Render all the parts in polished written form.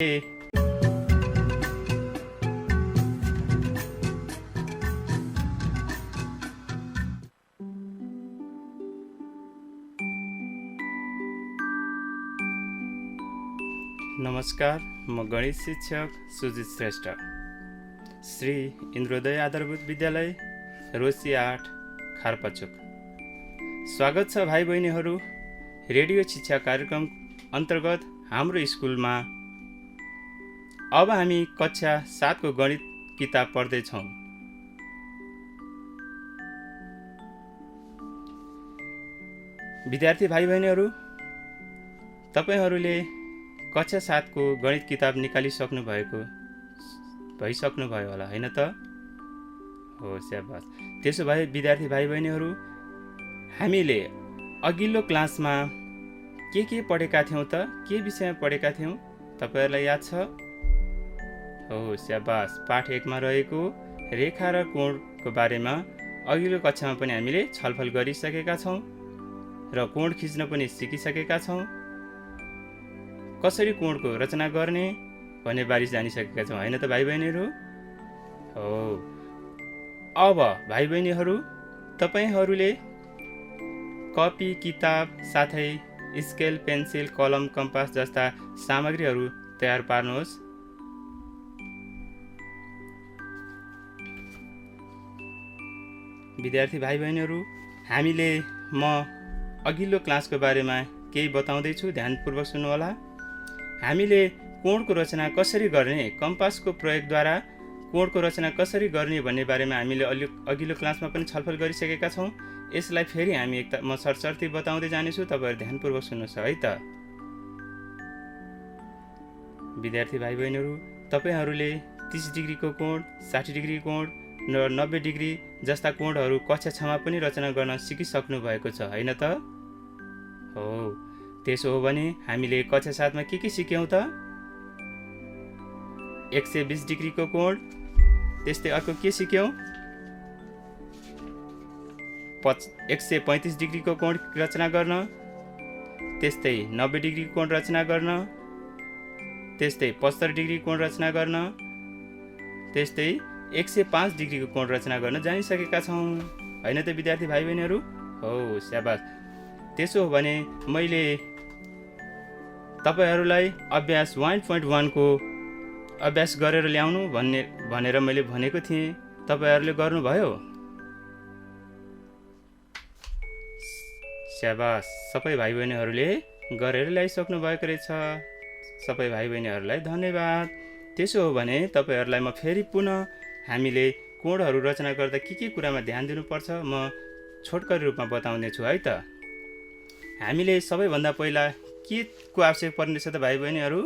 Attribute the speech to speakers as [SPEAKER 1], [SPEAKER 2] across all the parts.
[SPEAKER 1] नमस्कार, म गणित शिक्षक सुजित श्रेष्ठ, श्री इन्द्रोदय आधारभूत विद्यालय रोसी 8 खारपाचोक। स्वागत छ भाइ बहिनीहरू, रेडियो शिक्षा कार्यक्रम अन्तर्गत हाम्रो स्कुलमा। अब हामी कक्षा 7 को गणित किताब पढ्दैछौँ। विद्यार्थी भाइ बहिनीहरू, तपाईहरूले कक्षा 7 को गणित किताब निकालिसक्नु भइसक्नुभयो होला, हैन त? हो, स्याबास। त्यसो भए विद्यार्थी भाइ बहिनीहरू, हामीले अघिल्लो क्लासमा के पढेका थियौँ त? के विषयमा पढेका थियौँ? तपाईहरूलाई याद छ? हो, स्याबास। पाठ 1 मा रहेको रेखा र कोणको बारेमा अघिल्लो कक्षामा पनि हामीले छलफल गरिसकेका छौँ र कोण खिच्न पनि सिकिसकेका छौँ। कसरी कोणको रचना गर्ने भन्ने बारे जानिसकेका छौँ, हैन त भाइ बहिनीहरू? हो। अब भाइ बहिनीहरू, तपाईहरूले कपी, किताब साथै स्केल, पेन्सिल, कलम, कम्पास जस्ता सामग्रीहरू तयार पार्नुहोस्। विद्यार्थी भाइ बहिनीहरू, हामीले म अघिल्लो क्लासको बारेमा केही बताउँदैछु, ध्यानपूर्वक सुन्नुहोला। हामीले कोणको रचना कसरी गर्ने, कम्पासको प्रयोगद्वारा कोणको रचना कसरी गर्ने भन्ने बारेमा हामीले अघिल्लो क्लासमा पनि छलफल गरिसकेका छौँ। यसलाई फेरि हामी म सरसर्ती बताउँदै जानेछु, तपाईँहरू ध्यानपूर्वक सुन्नुहोस् है त। विद्यार्थी भाइ बहिनीहरू, तपाईँहरूले 30 डिग्रीको कोण, 60 डिग्री कोण र 90 डिग्री जस्ता कोणहरू कक्षा 6 मा पनि रचना गर्न सिकिसक्नु भएको छ, हैन त? हो। त्यसो हो भने हामीले कक्षा 7 मा के सिक्यौँ त? 120 डिग्रीको कोण, त्यस्तै अर्को के सिक्यौँ? 135 डिग्रीको कोण रचना गर्न, त्यस्तै 90 डिग्री कोण रचना गर्न, त्यस्तै 75 डिग्री कोण रचना गर्न, त्यस्तै 105 डिग्रीको कोण रचना गर्न जानिसकेका छौँ, हैन त विद्यार्थी भाइ बहिनीहरू? हो, स्याबास। त्यसो हो भने मैले तपाईहरूलाई अभ्यास 1.1 को अभ्यास गरेर ल्याउनु भनेर मैले भनेको थिएँ। तपाईहरूले गर्नुभयो? स्याबास, सबै भाइ बहिनीहरूले गरेर ल्याइसक्नु भएको रहेछ। सबै भाइ बहिनीहरूलाई धन्यवाद। त्यसो हो भने तपाईहरूलाई म फेरि पुनः हामीले कोणहरू रचना गर्दा के कुरामा ध्यान दिनुपर्छ म छोटकरी रूपमा बताउने छु है त। हामीले सबैभन्दा पहिला के को आवश्यक पर्नेछ त भाइ बहिनीहरू?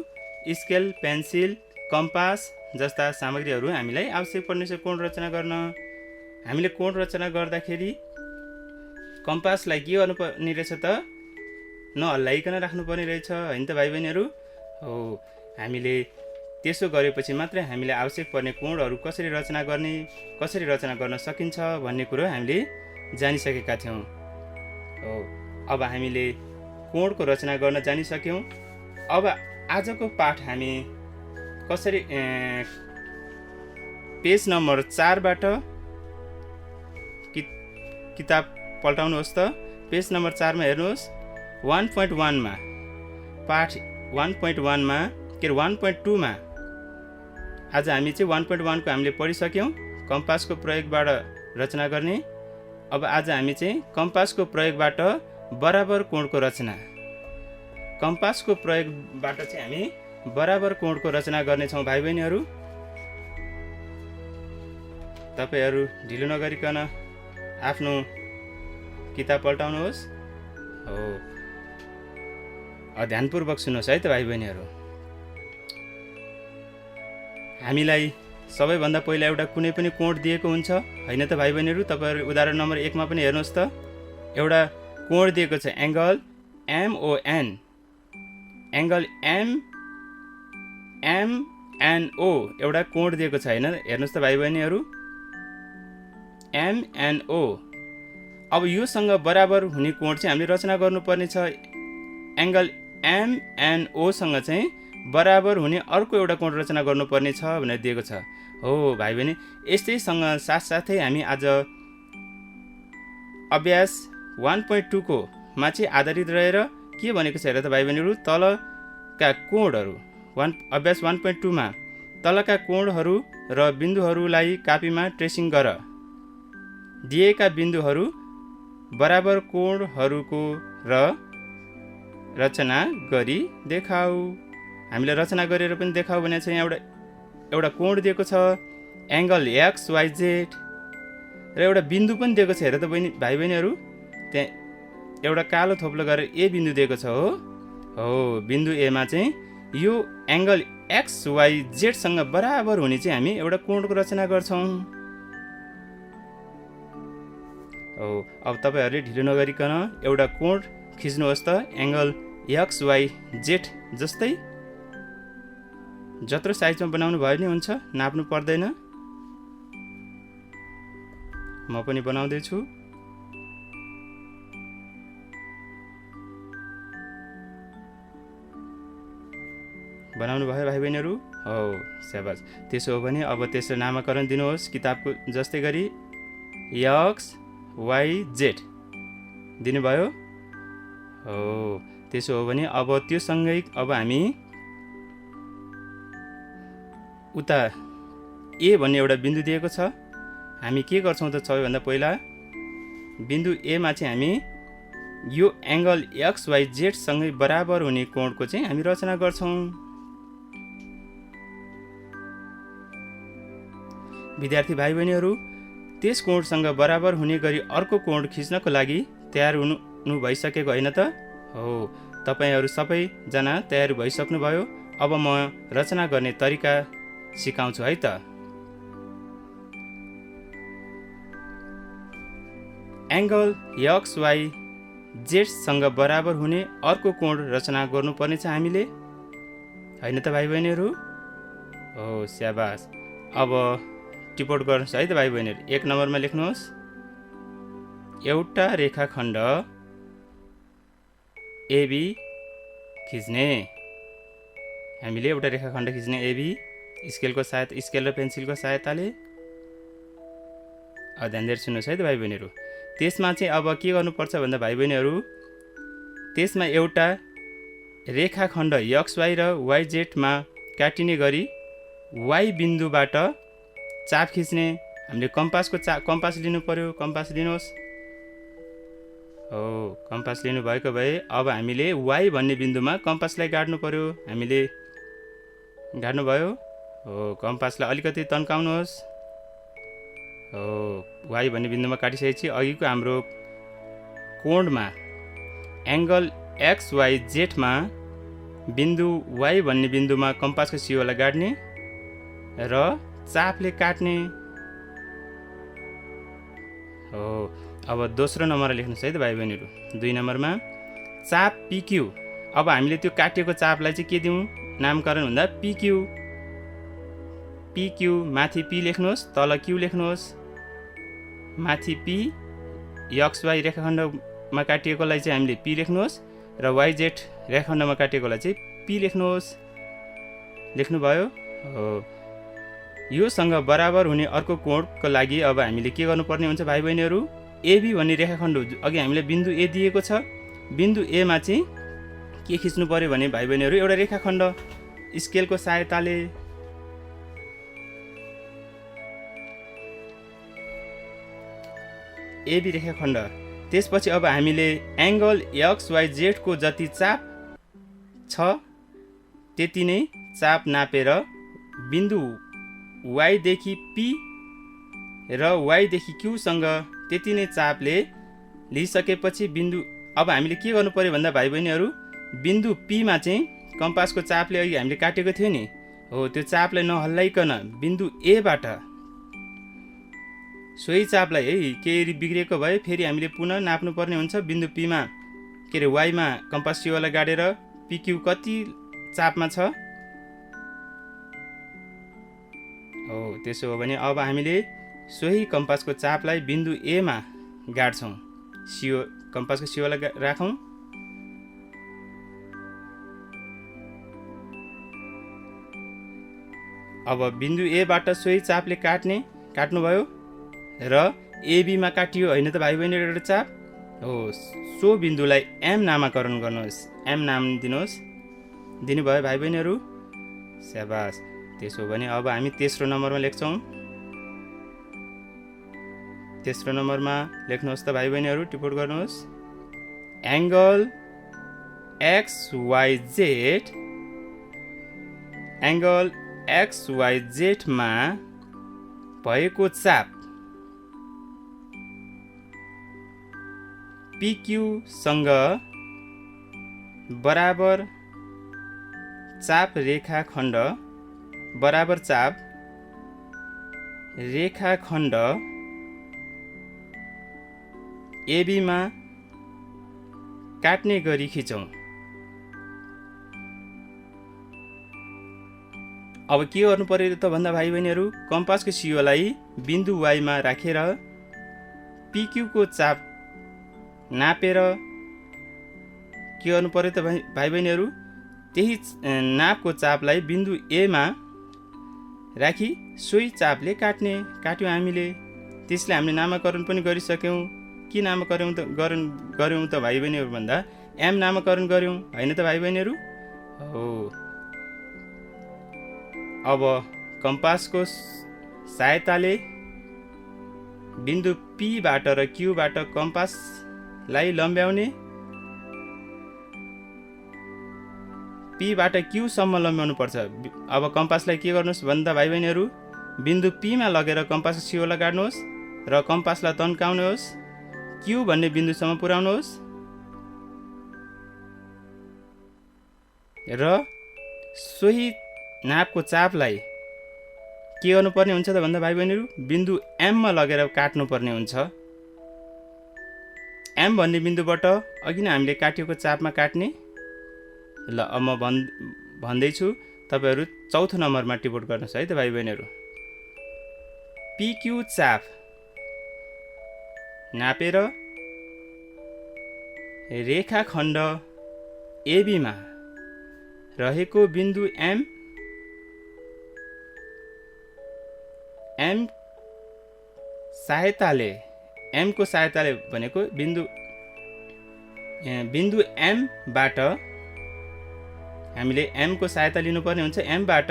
[SPEAKER 1] स्केल, पेन्सिल, कम्पास जस्ता सामग्रीहरू हामीलाई आवश्यक पर्नेछ कोण रचना गर्न। हामीले कोण रचना गर्दाखेरि कम्पासलाई के गर्नुपर्ने रहेछ त? नहल्लाइकन राख्नुपर्ने रहेछ, हैन त भाइ बहिनीहरू? हो। हामीले त्यसो गरेपछि मात्रै हामीले आवश्यक पर्ने कोणहरू कसरी रचना गर्ने, कसरी रचना गर्न सकिन्छ भन्ने कुरो हामीले जानिसकेका थियौँ। हो। अब हामीले कोणको रचना गर्न जानिसक्यौँ। अब आजको पाठ हामी कसरी पेज नम्बर 4 बाट किताब पल्टाउनुहोस् त। पेज नम्बर 4 मा हेर्नुहोस्। 1.1 मा पाठ 1.1 मा 1.2 मा आज हामी चाहिँ 1.1 को हामीले पढिसक्यौँ, कम्पासको प्रयोगबाट रचना गर्ने। अब आज हामी चाहिँ कम्पासको प्रयोगबाट बराबर कोणको रचना, कम्पासको प्रयोगबाट चाहिँ हामी बराबर कोणको रचना गर्नेछौँ भाइ बहिनीहरू। तपाईहरू ढिलो नगरिकन आफ्नो किताब पल्टाउनुहोस्। हो, ध्यानपूर्वक सुन्नुहोस् है त भाइ बहिनीहरू। हामीलाई सबैभन्दा पहिला एउटा कुनै पनि कोण दिएको हुन्छ, हैन त भाइ बहिनीहरू? तपाईहरू उदाहरण नम्बर 1 मा पनि हेर्नुहोस् त। एउटा कोण दिएको छ, एङ्गल MON, एङ्गल MNO एउटा कोण दिएको छ, हैन? हेर्नुहोस् त भाइ बहिनीहरू, MNO। अब योसँग बराबर हुने कोण चाहिँ हामीले रचना गर्नुपर्ने छ। एङ्गल MNO सँग चाहिँ बराबर हुने अर्को एउटा कोण रचना गर्नुपर्ने छ भनेर दिएको छ। हो भाइ बहिनी, यस्तैसँग साथसाथै हामी आज अभ्यास 1.2 को मा चाहिँ आधारित रहेर के भनेको छ हेर त भाइ बहिनीहरू, तलका कोणहरू अभ्यास 1.2 मा तलका कोणहरू र बिन्दुहरूलाई कापीमा ट्रेसिङ गर। दिएका बिन्दुहरू बराबर कोणहरूको र रचना गरी देखाऊ। हामीले रचना गरेर पनि देखाऊ भने चाहिँ एउटा कोण दिएको छ, एङ्गल XYZ, र एउटा बिन्दु पनि दिएको छ हेर त भाइ बहिनीहरू। त्यहाँ एउटा कालो थोप्लो गरेर ए बिन्दु दिएको छ। हो बिन्दु एमा चाहिँ यो एङ्गल XYZ सँग बराबर हुने चाहिँ हामी एउटा कोणको रचना गर्छौँ। हो अब तपाईँहरूले ढिलो नगरिकन एउटा कोण खिच्नुहोस् त, एङ्गल XYZ जस्तै। जत्रो साइजमा बनाउनु भयो नि हुन्छ, नाप्नु पर्दैन। म पनि बनाउँदैछु। बनाउनु भयो भाइ बहिनीहरू? हो स्याबास। त्यसो हो भने अब त्यसको नामाकरण दिनुहोस् किताबको जस्तै गरी XYZ दिनुभयो। हो त्यसो हो भने अब त्यो सँगै अब हामी उता ए भन्ने एउटा बिन्दु दिएको छ। हामी के गर्छौँ त सबैभन्दा पहिला बिन्दु एमा चाहिँ हामी यो एङ्गल XYZ सँगै बराबर हुने कोणको चाहिँ हामी रचना गर्छौँ। विद्यार्थी भाइ बहिनीहरू, त्यस कोणसँग बराबर हुने गरी अर्को कोण खिच्नको लागि तयार हुनु भइसकेको होइन त? हो तपाईँहरू सबैजना तयार भइसक्नुभयो। अब म रचना गर्ने तरिका सिकाउँछु है त। एङ्गल XYZ सँग बराबर हुने अर्को कोण रचना गर्नुपर्ने छ हामीले, होइन त भाइ बहिनीहरू? हो स्याबास। अब टिपोट गर्नुहोस् है त भाइ बहिनीहरू। 1 नम्बरमा लेख्नुहोस्, एउटा रेखाखण्ड AB खिच्ने। हामीले एउटा रेखाखण्ड खिच्ने AB स्केल र पेन्सिलको सहायताले। ध्यान दिएर सुन्नुहोस् है त भाइ बहिनीहरू। त्यसमा चाहिँ अब के गर्नुपर्छ भन्दा भाइ बहिनीहरू, त्यसमा एउटा रेखाखण्ड XY र YZ मा काटिने गरी Y बिन्दुबाट चाप खिच्ने। हामीले कम्पास लिनु पर्यो। कम्पास लिनुहोस्। हो कम्पास लिनुभएको भए अब हामीले Y भन्ने बिन्दुमा कम्पासलाई गाड्नु पर्यो। हामीले गाड्नुभयो। हो कम्पासलाई अलिकति तन्काउनुहोस्। हो Y भन्ने बिन्दुमा काटिसकेपछि अघिको हाम्रो कोणमा एङ्गल XYZ मा बिन्दु Y भन्ने बिन्दुमा कम्पासको सियोलाई गाड्ने र चापले काट्ने। हो अब दोस्रो नम्बर लेख्नुहोस् है त भाइ बहिनीहरू। 2 नम्बरमा चाप PQ। अब हामीले त्यो काटिएको चापलाई चाहिँ के दिउँ नामकरण भन्दा PQ। माथि P लेख्नुहोस्, तल Q लेख्नुहोस्। माथि P XY रेखाखण्डमा काटिएकोलाई चाहिँ हामीले P लेख्नुहोस् र YZ रेखाखण्डमा काटिएकोलाई चाहिँ P लेख्नुहोस्। लेख्नुभयो? हो योसँग बराबर हुने अर्को कोणको लागि अब हामीले के गर्नुपर्ने हुन्छ भाइ बहिनीहरू, AB भन्ने रेखाखण्ड अघि हामीले बिन्दु A दिएको छ। बिन्दु A मा चाहिँ के खिच्नु पर्यो भने भाइ बहिनीहरू, एउटा रेखाखण्ड स्केलको सहायताले। AB रेखाखण्ड। त्यसपछि अब हामीले एङ्गल XYZ को जति चाप छ त्यति नै चाप नापेर बिन्दु Y देखि P र Y देखि Q सँग त्यति नै चापले लिइसकेपछि अब हामीले के गर्नु पर्यो भन्दा भाइ बहिनीहरू, बिन्दु P मा चाहिँ कम्पासको चापले अघि हामीले काटेको थियो नि, हो त्यो चापलाई नहल्लाइकन बिन्दु A बाट सोही चापलाई है केही बिग्रेको भए फेरि हामीले पुनः नाप्नु पर्ने हुन्छ। बिन्दु P मा के अरे Y मा कम्पास सियोलाई गाडेर PQ कति चापमा छ। हो त्यसो हो भने अब हामीले सोही कम्पासको चापलाई बिन्दु A मा गाड्छौँ। कम्पासको सियोलाई राखौँ। अब बिन्दु एबाट सोही चापले काट्नुभयो र एबीमा काटियो होइन त भाइ बहिनीहरू एउटा चाप हो। सो बिन्दुलाई एम नामाकरण गर्नुहोस्, एम नाम दिनुहोस्। दिनुभयो भाइ बहिनीहरू? स्याबास। त्यसो भने अब हामी तेस्रो नम्बरमा लेख्छौँ। तेस्रो नम्बरमा लेख्नुहोस् त भाइ बहिनीहरू, टिपोट गर्नुहोस्। एङ्गल XYZ, एङ्गल XYZ मा भएको चाप PQ सँग बराबर चाप रेखाखण्ड AB मा काट्ने गरी खिचौँ। अब के गर्नु पर्यो त भन्दा भाइ बहिनीहरू, कम्पासको सियोलाई बिन्दु Y मा राखेर PQ को चाप नापेर के गर्नु पर्यो त भाइ बहिनीहरू, त्यही नापको चापलाई बिन्दु A मा राखी सोही चापले काट्यौँ हामीले। त्यसले हामीले नामाकरण पनि गरिसक्यौँ। के नामाकरण गऱ्यौँ त भाइ बहिनीहरू भन्दा एम नामाकरण गऱ्यौँ होइन त भाइ बहिनीहरू? हो। अब कम्पासको सहायताले बिन्दु पीबाट र क्यूबाट कम्पासलाई लम्ब्याउने, पीबाट क्यूसम्म लम्ब्याउनु पर्छ। अब कम्पासलाई के गर्नुहोस् भन्दा भाइ बहिनीहरू, बिन्दु पीमा लगेर कम्पासको सियोलाई काट्नुहोस् र कम्पासलाई तन्काउनुहोस्, क्यू भन्ने बिन्दुसम्म पुर्याउनुहोस् र सोही नापको चापलाई के गर्नुपर्ने हुन्छ त भन्दा भाइ बहिनीहरू, बिन्दु एममा लगेर काट्नुपर्ने हुन्छ। एम भन्ने बिन्दुबाट अघि नै हामीले काटिएको चापमा काट्ने। ल अब म भन्दैछु, तपाईँहरू चौथो नम्बरमा टिपोट गर्नुहोस् है त भाइ बहिनीहरू। PQ चाप नापेर रेखाखण्ड AB मा रहेको बिन्दु M को सहायताले भनेको बिन्दु M बाट हामीले M को सहायता लिनुपर्ने हुन्छ। M बाट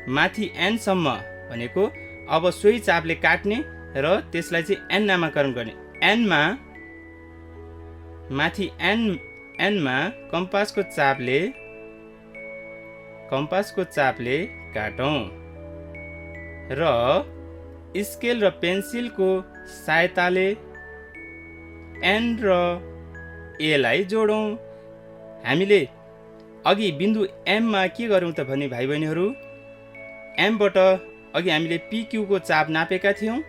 [SPEAKER 1] माथि N सम्म भनेको अब सोही चापले काट्ने र त्यसलाई चाहिँ N नामाकरण गर्ने। N मा माथि N मा कम्पासको चापले काटौँ र स्केल र पेन्सिलको सहायताले N र A लाई जोडौँ। हामीले अघि बिन्दु M मा के गरौँ त भने भाइ बहिनीहरू, M बाट अघि हामीले PQ को चाप नापेका थियौँ।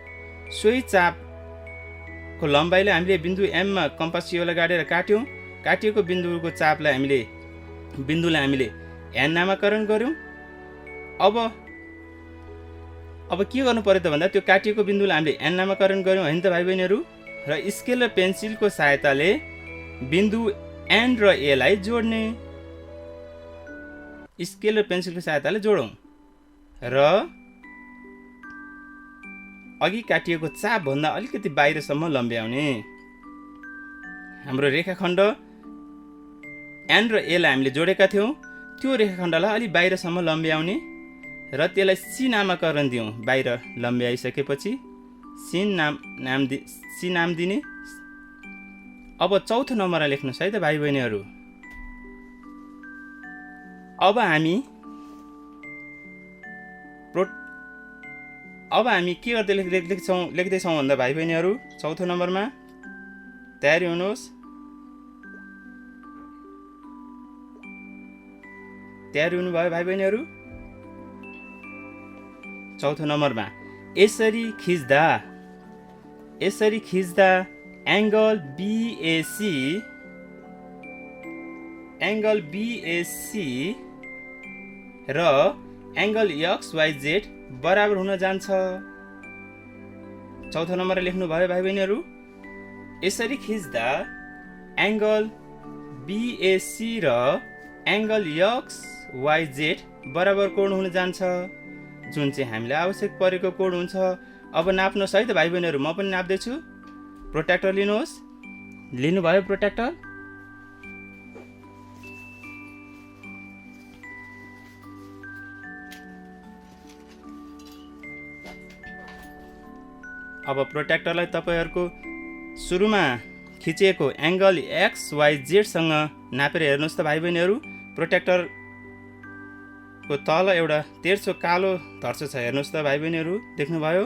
[SPEAKER 1] सोही चापको लम्बाइलाई हामीले बिन्दु M मा कम्पास सियोलाई गाडेर काट्यौँ। काटिएको बिन्दुको चापलाई बिन्दुलाई हामीले N नामाकरण गऱ्यौँ। अब के गर्नु पर्यो त भन्दा त्यो काटिएको बिन्दुलाई हामीले N नामाकरण गऱ्यौँ होइन त भाइ बहिनीहरू, र स्केल र पेन्सिलको सहायताले बिन्दु N र A लाई जोड्ने। स्केल र पेन्सिलको सहायताले जोडौँ र अघि काटिएको चापभन्दा अलिकति बाहिरसम्म लम्ब्याउने। हाम्रो रेखाखण्ड N र A लाई हामीले जोडेका थियौँ, त्यो रेखाखण्डलाई अलि बाहिरसम्म लम्ब्याउने र त्यसलाई सी नामाकरण दियौँ। बाहिर लम्ब्याइसकेपछि सी नाम दिने। अब चौथो नम्बरमा लेख्नुहोस् है त भाइ बहिनीहरू। अब हामी के गर्दै लेख्दैछौँ भन्दा भाइ बहिनीहरू, चौथो नम्बरमा तयारी हुनुहोस्। तयारी हुनुभयो भाइ बहिनीहरू? चौथो नम्बरमा यसरी खिच्दा एङ्गल BAC र एङ्गल XYZ बराबर हुन जान्छ। चौथो नम्बर लेख्नु भयो भाइ बहिनीहरू। यसरी खिच्दा एङ्गल BAC र एङ्गल XYZ बराबर कोण हुन जान्छ। जुन चाहिँ हामीलाई आवश्यक परेको कोण हुन्छ। अब नाप्नुहोस् है त भाइ बहिनीहरू, म पनि नाप्दैछु। प्रोट्र्याक्टर लिनुहोस्। लिनुभयो प्रोट्र्याक्टर? अब प्रोट्र्याक्टरलाई तपाईँहरूको सुरुमा खिचिएको एङ्गल XYZ सँग नापेर हेर्नुहोस् त भाइ बहिनीहरू। प्रोट्र्याक्टरको तल एउटा तेर्सो कालो धर्सो छ, हेर्नुहोस् त भाइ बहिनीहरू, देख्नुभयो?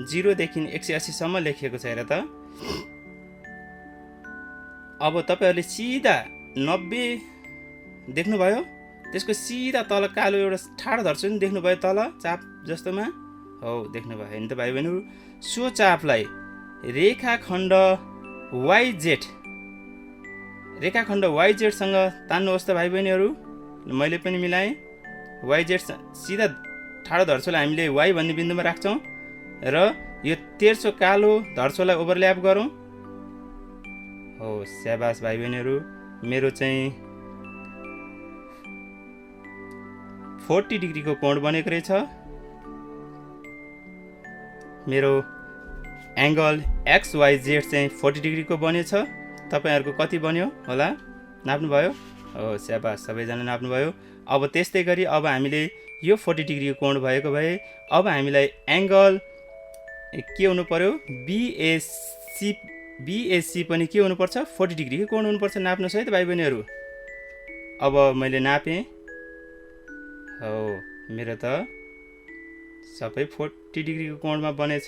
[SPEAKER 1] 0 देखि 180 सम्म लेखिएको छ, हेर त। अब तपाईँहरूले सिधा 90 देख्नुभयो? त्यसको सिधा तल कालो एउटा ठाडो धर्सो नि देख्नुभयो तल चाप जस्तोमा? हो, देख्नुभयो होइन त भाइ बहिनीहरू? सो चापलाई रेखाखण्ड YZ सँग तान्नुहोस् त भाइ बहिनीहरू। मैले पनि मिलाएँ। YZ सिधा ठाडो धर्सोलाई हामीले Y भन्ने बिन्दुमा राख्छौँ र यो तेर्सो कालो धर्सोलाई ओभरल्याप गरौँ। हो, स्याबास भाइ बहिनीहरू, मेरो चाहिँ 40 डिग्रीको कोण बनेको रहेछ। मेरो एङ्गल XYZ चाहिँ 40 डिग्रीको बनेछ। तपाईँहरूको कति बन्यो होला? नाप्नुभयो? हो, स्याबास, सबैजना नाप्नुभयो। अब त्यस्तै गरी अब हामीले यो 40 डिग्रीको कोण भएको भए अब हामीलाई एङ्गल के हुनु पर्यो? BAC पनि के हुनुपर्छ? 40 डिग्रीको कोण हुनुपर्छ। नाप्नुहोस् है त भाइ बहिनीहरू। अब मैले नापेँ। हो, मेरो त सबै 40 डिग्रीको कोणमा बनेछ।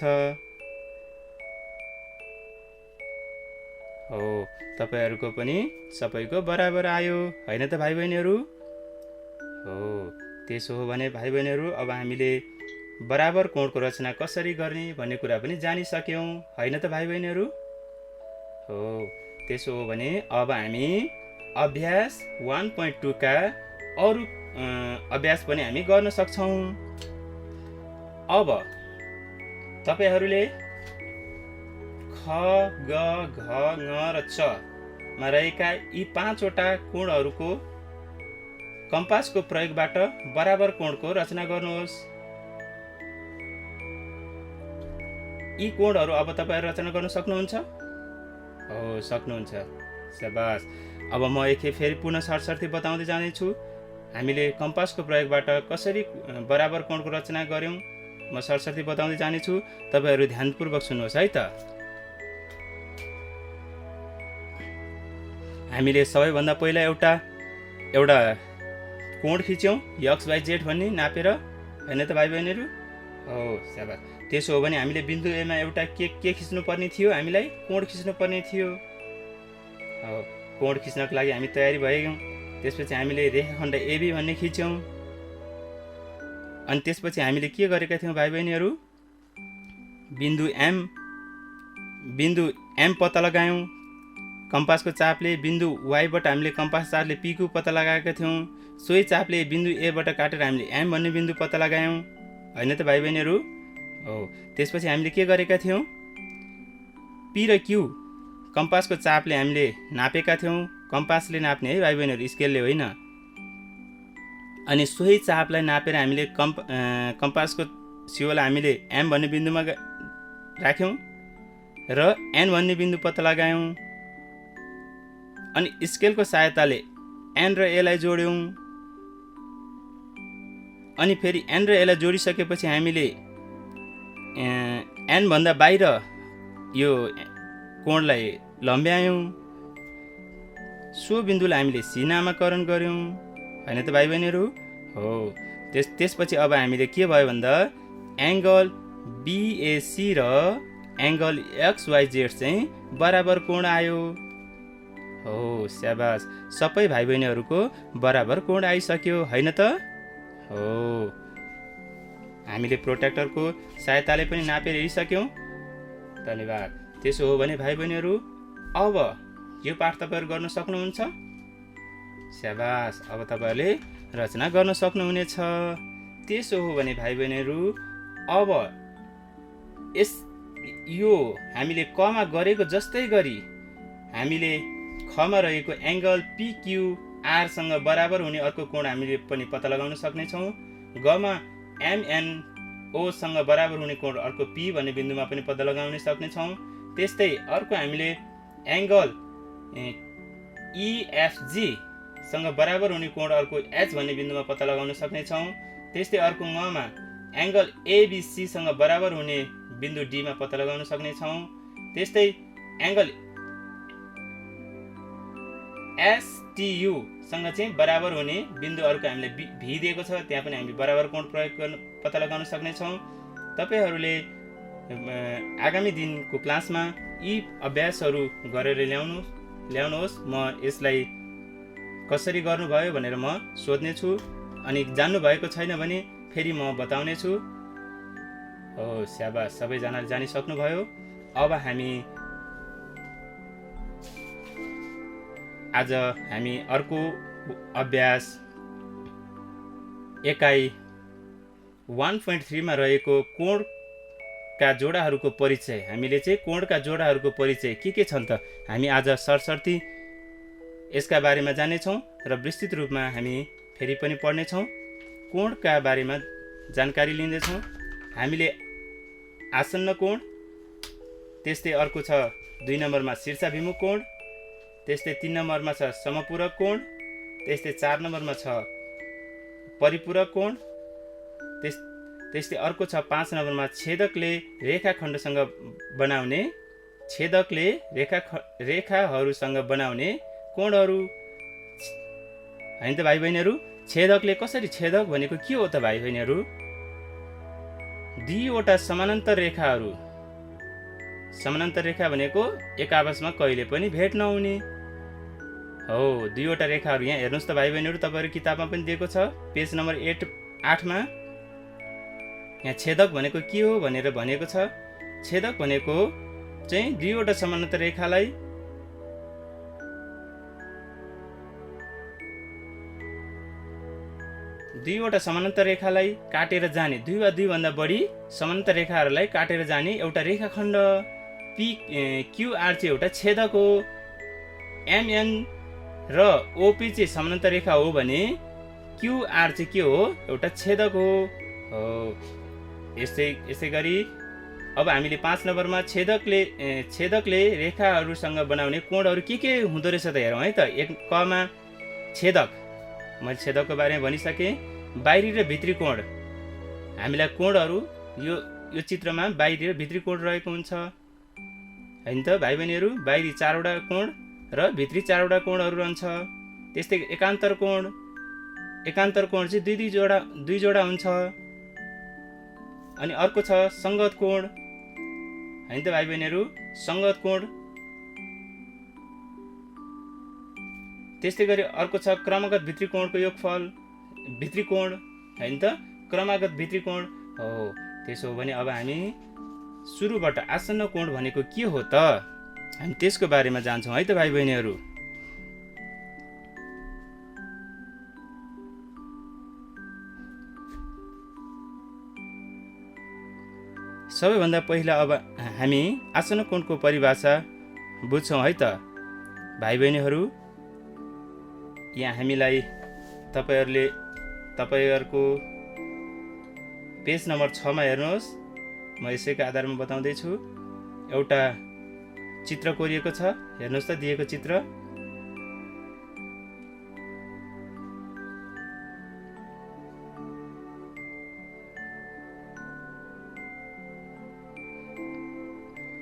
[SPEAKER 1] हो, तपाईँहरूको पनि सबैको बराबर आयो होइन त भाइ बहिनीहरू? हो, त्यसो हो भने भाइ बहिनीहरू, अब हामीले बराबर कोणको रचना कसरी गर्ने भन्ने कुरा पनि जानिसक्यौँ होइन त भाइ बहिनीहरू? हो, त्यसो हो भने अब हामी अभ्यास 1.2 का अरू अभ्यास पनि हामी गर्न सक्छौँ। अब तपाईँहरूले ख, ग, घ, ङ र च मा रहेका यी 5 वटा कोणहरूको कम्पासको प्रयोगबाट बराबर कोणको रचना गर्नुहोस्। यी कोणहरू अब तपाईँहरू रचना गर्न सक्नुहुन्छ? हो, सक्नुहुन्छ। स्याबास। अब म एकखेप फेरि पुनः सरसर्ती बताउँदै जानेछु। हामीले कम्पासको प्रयोगबाट कसरी बराबर कोणको रचना गर्यौँ म सरसर्ती बताउँदै जानेछु। तपाईँहरू ध्यानपूर्वक सुन्नुहोस् है त। हामीले सबैभन्दा पहिला एउटा कोण खिच्यौँ XYZ भन्ने नापेर होइन त भाइ बहिनीहरू? हो, स्याबास। त्यसो हो भने हामीले बिन्दु एमा एउटा के खिच्नुपर्ने थियो? हामीलाई कोण खिच्नुपर्ने थियो। हो, कोण खिच्नको लागि हामी तयारी भयौँ। त्यसपछि हामीले रेखाखण्ड AB भन्ने खिच्यौँ। अनि त्यसपछि हामीले के गरेका थियौँ भाइ बहिनीहरू? बिन्दु M पत्ता लगायौँ कम्पासको चापले। बिन्दु Yबाट हामीले कम्पास चापले P को पत्ता लगाएका थियौँ। सोही चापले बिन्दु Aबाट काटेर हामीले M भन्ने बिन्दु पत्ता लगायौँ होइन त भाइ बहिनीहरू? हो, त्यसपछि हामीले के गरेका थियौँ? P र Q कम्पासको चापले हामीले नापेका थियौँ। कम्पासले नाप्ने है भाइ बहिनीहरू, स्केलले होइन। अनि सोही चापलाई नापेर हामीले कम्पासको सियोलाई हामीले M भन्ने बिन्दुमा राख्यौँ र N भन्ने बिन्दु पत्ता लगायौँ। अनि स्केलको सहायताले N र A लाई जोड्यौँ। अनि फेरि N र A लाई जोडिसकेपछि हामीले N भन्दा बाहिर यो कोणलाई लम्ब्यायौँ। सो बिन्दुलाई हामीले C नामाकरण गर्यौँ होइन त भाइ बहिनीहरू? हो, त्यसपछि अब हामीले के भयो भन्दा एङ्गल BAC र एङ्गल XYZ चाहिँ बराबर कोण आयो। हो, स्याबास, सबै भाइ बहिनीहरूको बराबर कोण आइसक्यो होइन त? हो, हामीले प्रोट्र्याक्टरको सहायताले पनि नापेर हेरिसक्यौँ। धन्यवाद। त्यसो हो भने भाइ बहिनीहरू, अब यो पाठ तपाईँहरू गर्न सक्नुहुन्छ? स्याबास, अब तपाईँहरूले रचना गर्न सक्नुहुनेछ। त्यसो हो भने भाइ बहिनीहरू, अब यो हामीले कमा गरेको जस्तै गरी हामीले खमा रहेको एङ्गल PQR सँग बराबर हुने अर्को कोण हामीले पनि पत्ता लगाउन सक्नेछौँ। गमा MN सँग बराबर हुने कोण अर्को पी भन्ने बिन्दुमा पनि पत्ता लगाउन सक्नेछौँ। त्यस्तै अर्को हामीले एङ्गल इएफजी सँग बराबर हुने कोण अर्को एच भन्ने बिन्दुमा पत्ता लगाउन सक्नेछौँ। त्यस्तै अर्को मा एङ्गल एबिसी सँग बराबर हुने बिन्दु डीमा पत्ता लगाउन सक्नेछौँ। त्यस्तै एङ्गल एसटियु सँग चाहिँ बराबर हुने बिन्दु अर्को हामीले भी दिएको छ, त्यहाँ पनि हामी बराबर कोण प्रयोग गर्न पत्ता लगाउन सक्नेछौँ। तपाईँहरूले आगामी दिनको क्लासमा यी अभ्यासहरू गरेर ल्याउनुहोस्। म यसलाई कसरी गर्नुभयो भनेर म सोध्नेछु, अनि जान्नुभएको छैन भने फेरि म बताउनेछु। हो स्याबास, सबैजनाले जानिसक्नुभयो। अब आज हामी अर्को अभ्यास एकाइ 1.3 मा रहेको कोणका जोडाहरूको परिचय, हामीले चाहिँ कोणका जोडाहरूको परिचय के छन् त हामी आज सरसर्ती यसका बारेमा जानेछौँ र विस्तृत रूपमा हामी फेरि पनि पढ्नेछौँ। कोणका बारेमा जानकारी लिँदैछौँ। हामीले आसन्न कोण, त्यस्तै अर्को छ 2 नम्बरमा शीर्षाभिमुख कोण, त्यस्तै 3 नम्बरमा छ समपूरक कोण, त्यस्तै 4 नम्बरमा छ परिपूरक कोण, त्यस्तै अर्को छ 5 नम्बरमा छेदकले रेखाखण्डसँग बनाउने रेखाहरूसँग बनाउने कोणहरू हैन त भाइ बहिनीहरू। छेदकले कसरी, छेदक भनेको के हो त भाइ बहिनीहरू? दुईवटा समानान्तर रेखाहरू, समानान्तर रेखा भनेको एक आपसमा कहिले पनि भेट नहुने हो। दुईवटा रेखाहरू यहाँ हेर्नुहोस् त भाइ बहिनीहरू, तपाईँहरू किताबमा पनि दिएको छ पेज नम्बर 8 मा। यहाँ छेदक भनेको के हो भनेर भनेको छ। छेदक भनेको चाहिँ दुईवटा समानान्तर रेखालाई काटेर जाने, 2 वा 2 भन्दा बढी समानान्तर रेखाहरूलाई काटेर जाने एउटा रेखाखण्ड क्युआर चाहिँ एउटा छेदक हो। एमएन र ओपी चाहिँ समानान्तर रेखा हो भने क्युआर चाहिँ के हो? एउटा छेदक हो। यसै गरी अब हामीले 5 नम्बरमा छेदकले रेखाहरूसँग बनाउने कोणहरू के हुँदो रहेछ त हेरौँ है त। 1 कमा छेदक, मैले छेदकको बारेमा भनिसकेँ। बाहिरी र भित्री कोण, हामीलाई कोणहरू यो चित्रमा बाहिरी र भित्री कोण रहेको हुन्छ हैन त भाइ बहिनीहरू। बाहिरी 4 वटा कोण र भित्री 4 वटा कोणहरू रहन्छ। त्यस्तै एकान्तर कोण चाहिँ 2 जोडा हुन्छ। अनि अर्को छ संगत कोण हैन त भाइ बहिनीहरू, संगत कोण। त्यस्तै गरी अर्को छ क्रमागत भित्री कोणको योगफल, भित्री कोण हैन त, क्रमागत भित्री कोण हो। त्यसो हो भने अब हामी सुरुबाट आसन्न कोण भनेको के हो त हामी त्यसको बारेमा जान्छौँ है त भाइ बहिनीहरू। सबैभन्दा पहिला अब हामी आसन्न कोणको परिभाषा बुझ्छौँ है त भाइ बहिनीहरू। यहाँ हामीलाई तपाईँहरूको पेज नम्बर 6 मा हेर्नुहोस्, म यसैको आधारमा बताउँदैछु। एउटा चित्र कोरिएको छ, हेर्नुहोस् त दिएको चित्र।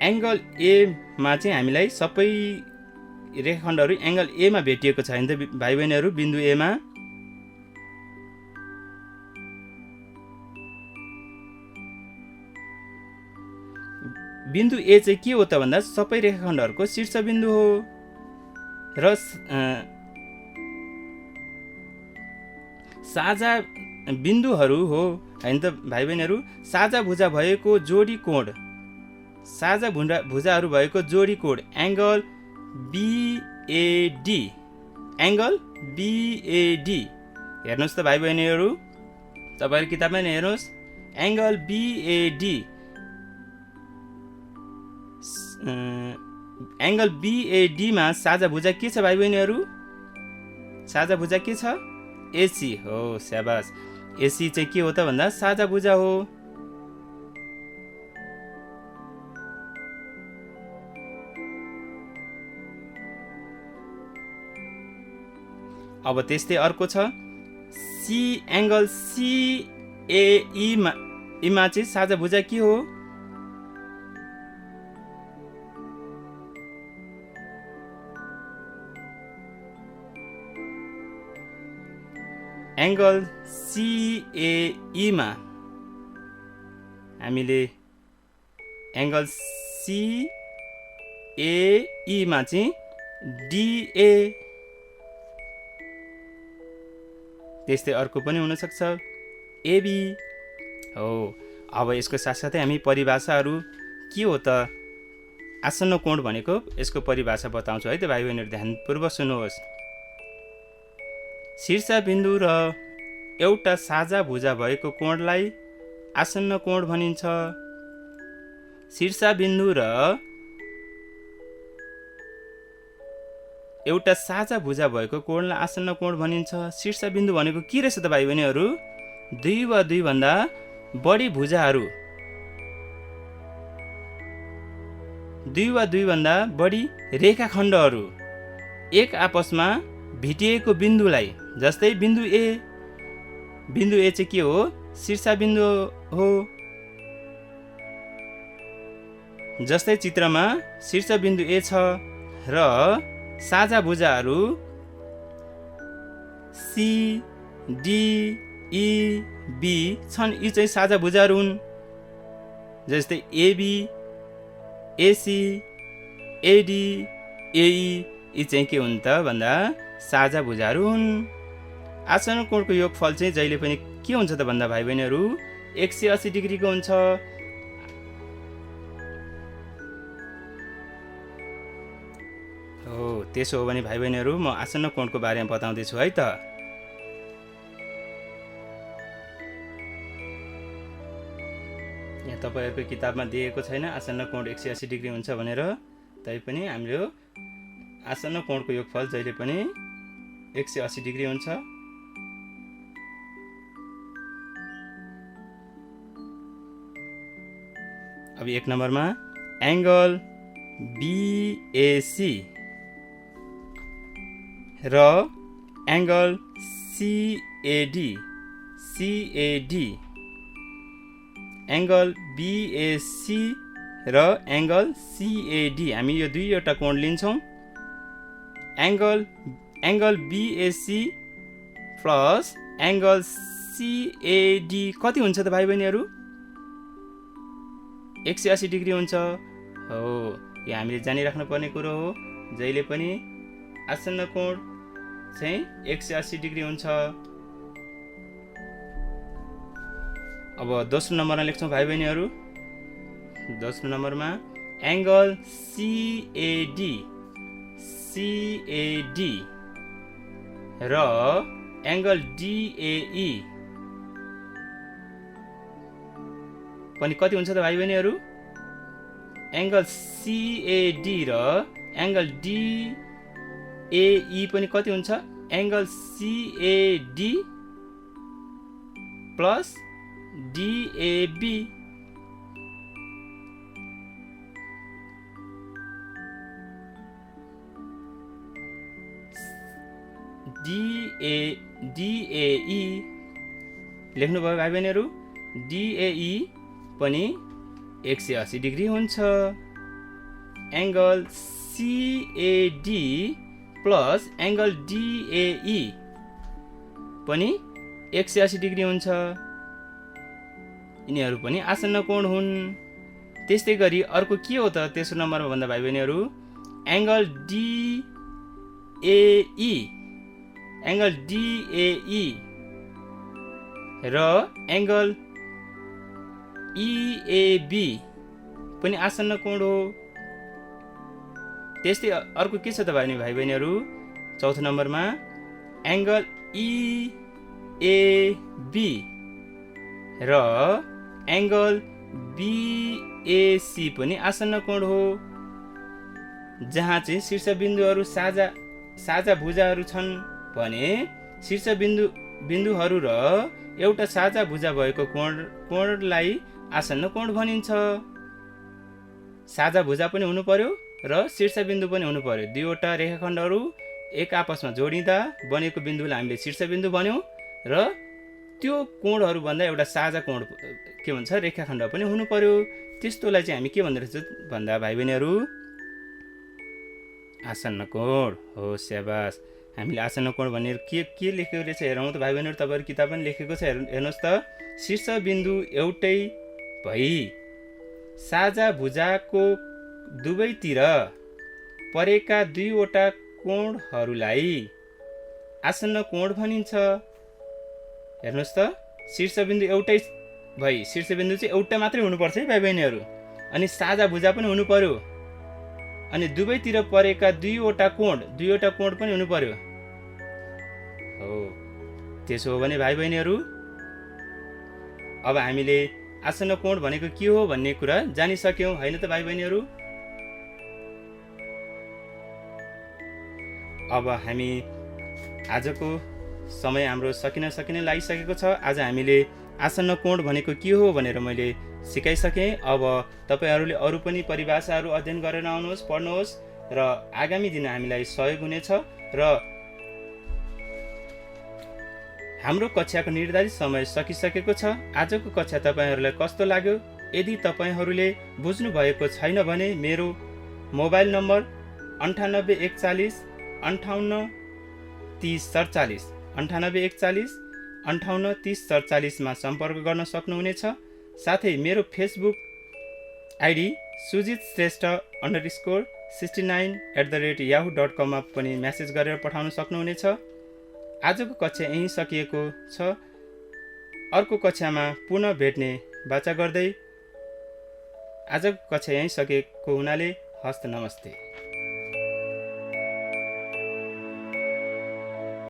[SPEAKER 1] एङ्गल ए मा चाहिँ हामीलाई सबै रेखाखण्डहरू एङ्गल ए मा भेटिएको छ हैन त भाइ बहिनीहरू। बिन्दु ए मा बिन्दु ए चाहिँ के हो त भन्दा सबै रेखाखण्डहरूको शीर्ष बिन्दु हो र साझा बिन्दुहरू हो हैन त भाइ बहिनीहरू। साझा भुजा भएको जोडी कोण, साझा भुजाहरू भएको जोडी कोण एङ्गल बीएडी, एङ्गल बीएडी। हेर्नुहोस् त भाइ बहिनीहरू, तपाईँहरू किताबमा नै हेर्नुहोस्। एङ्गल बीएडी, एङ्गल बीएडी मा साझा भुजा के छ भाइ बहिनीहरू? साझा भुजा के छ? एसी हो। स्याबास, एसी चाहिँ के हो त भन्दा साझा भुजा हो अब त्यस्तै अर्को छ सी एङ्गल सिएईमा चाहिँ साझा भुजा के हो? एङ्गल सिएईमा हामीले एङ्गल सिएईमा चाहिँ डिए, त्यस्तै अर्को पनि हुनसक्छ एबी हो। अब यसको साथसाथै हामी परिभाषाहरू के हो त? आसन्न कोण भनेको यसको परिभाषा बताउँछु है त भाइ बहिनीहरू, ध्यानपूर्वक सुन्नुहोस्। शीर्ष बिन्दु र एउटा साझा भुजा भएको कोणलाई आसन्न कोण भनिन्छ। शीर्ष बिन्दु र एउटा साझा भुजा भएको कोणलाई आसन्न कोण भनिन्छ। शीर्ष बिन्दु भनेको के रहेछ त भाइ बहिनीहरू? दुई वा दुईभन्दा बढी भुजाहरू, दुई वा दुईभन्दा बढी रेखाखण्डहरू एक आपसमा भेटिएको बिन्दुलाई, जस्तै बिन्दु ए चाहिँ के हो? शीर्ष बिन्दु हो। जस्तै चित्रमा शीर्ष बिन्दु ए छ र साझा भुजाहरू सी डी ई बी छन्। यी चाहिँ साझा भुजाहरू हुन्। जस्तै एबी एसी एडी एई यी चाहिँ के हुन् त भन्दा साझा भुजाहरू हुन्। आसन्न कोणको योगफल चाहिँ जहिले पनि के हुन्छ त भन्दा भाइ बहिनीहरू 180 डिग्रीको हुन्छ। हो, त्यसो हो भने भाइ बहिनीहरू म आसन्न कोणको बारेमा बताउँदैछु है त। यहाँ तपाईँहरूको किताबमा दिएको छैन आसन्न कोण 180 डिग्री हुन्छ भनेर, तैपनि हाम्रो आसन्न कोणको योगफल जहिले पनि 180 डिग्री हुन्छ। अब 1 नम्बरमा एङ्गल बिएसी र एङ्गल सिएडी एङ्गल बिएसी र एङ्गल सिएडी हामी यो दुईवटा कोण लिन्छौँ। एङ्गल बिएसी प्लस एङ्गल सिएडी कति हुन्छ त भाइ बहिनीहरू? 180 डिग्री हुन्छ। हो, यो हामीले जानिराख्नु पर्ने कुरो हो। जहिले पनि आसन्न कोण चाहिँ 180 डिग्री हुन्छ। अब दोस्रो नम्बरमा लेख्छौँ भाइ बहिनीहरू। दोस्रो नम्बरमा एङ्गल सिएडी र एङ्गल डिएई पनि कति हुन्छ त भाइ बहिनीहरू? एङ्गल सिएडी र एङ्गल डिएई पनि कति हुन्छ? Angle CD plus DB. DE लेख्नुभयो भाइ बहिनीहरू। डिएई पनि 180 डिग्री हुन्छ। Angle CD plus angle DE पनि 180 डिग्री हुन्छ। यिनीहरू पनि आसन्न कोण हुन्। त्यस्तै गरी अर्को के हो त तेस्रो नम्बरमा भन्दा भाइ बहिनीहरू? एङ्गल डिएई र एङ्गल इएबी पनि आसन्न कोण हो। त्यस्तै अर्को के छ त भाइ बहिनीहरू? चौथो नम्बरमा एङ्गल इएबी र एङ्गल बिएसी पनि आसन्न कोण हो, जहाँ चाहिँ शीर्ष बिन्दुहरू साझा भुजाहरू छन् भने शीर्ष बिन्दुहरू र एउटा साझा भुजा भएको कोणलाई आसन्न कोण भनिन्छ। साझा भुजा पनि हुनु पर्यो र शीर्ष बिन्दु पनि हुनु पर्यो। दुईवटा रेखाखण्डहरू एक आपसमा जोडिँदा बनेको बिन्दुलाई हामीले शीर्षबिन्दु भन्यौँ र त्यो कोणहरूभन्दा एउटा साझा कोण के भन्छ रेखाखण्ड पनि हुनु पर्यो। त्यस्तोलाई चाहिँ हामी के भन्दो रहेछ भन्दा भाइ बहिनीहरू आसन्न कोण हो। स्याबास। हामीले आसन्न कोण भनेर के लेखेको रहेछ हेरौँ त भाइ बहिनीहरू, तपाईँहरू किताब पनि लेखेको छ, हेर्नुहोस् त। शीर्षबिन्दु एउटै भई साझा भुजाको दुवैतिर परेका दुईवटा कोणहरूलाई आसन्न कोण भनिन्छ। हेर्नुहोस् त, शीर्षबिन्दु एउटै भई, शीर्षबिन्दु चाहिँ एउटा मात्रै हुनुपर्छ है भाइ बहिनीहरू, अनि साझा भुजा पनि हुनु पर्यो, अनि दुवैतिर परेका दुईवटा कोण पनि हुनु पर्यो हो। त्यसो हो भने भाइ बहिनीहरू अब हामीले आसन्न कोण भनेको के हो भन्ने कुरा जानिसक्यौँ होइन त भाइ बहिनीहरू। अब हामी आजको समय हाम्रो सकिन लागिसकेको छ। आज हामीले आसन्न कोण भनेको के हो भनेर मैले सिकाइसकेँ। अब तपाईँहरूले अरू पनि परिभाषाहरू अध्ययन गरेर आउनुहोस्, पढ्नुहोस् र आगामी दिन हामीलाई सहयोग हुनेछ। र हाम्रो कक्षाको निर्धारित समय सकिसकेको छ। आजको कक्षा तपाईँहरूलाई कस्तो लाग्यो? यदि तपाईँहरूले बुझ्नु भएको छैन भने मेरो मोबाइल नम्बर 98 140 58 30 47 98 140 58 30 47 मा सम्पर्क गर्न सक्नुहुनेछ। साथै मेरो Facebook ID Sujit Shrestha _69@yahoo.com मा पनि म्यासेज गरेर पठाउन सक्नुहुनेछ। आजको कक्षा यहीँ सकिएको छ। अर्को कक्षामा पुनः भेट्ने बाचा गर्दै आजको कक्षा यहीँ सकिएको हुनाले हस्त नमस्ते।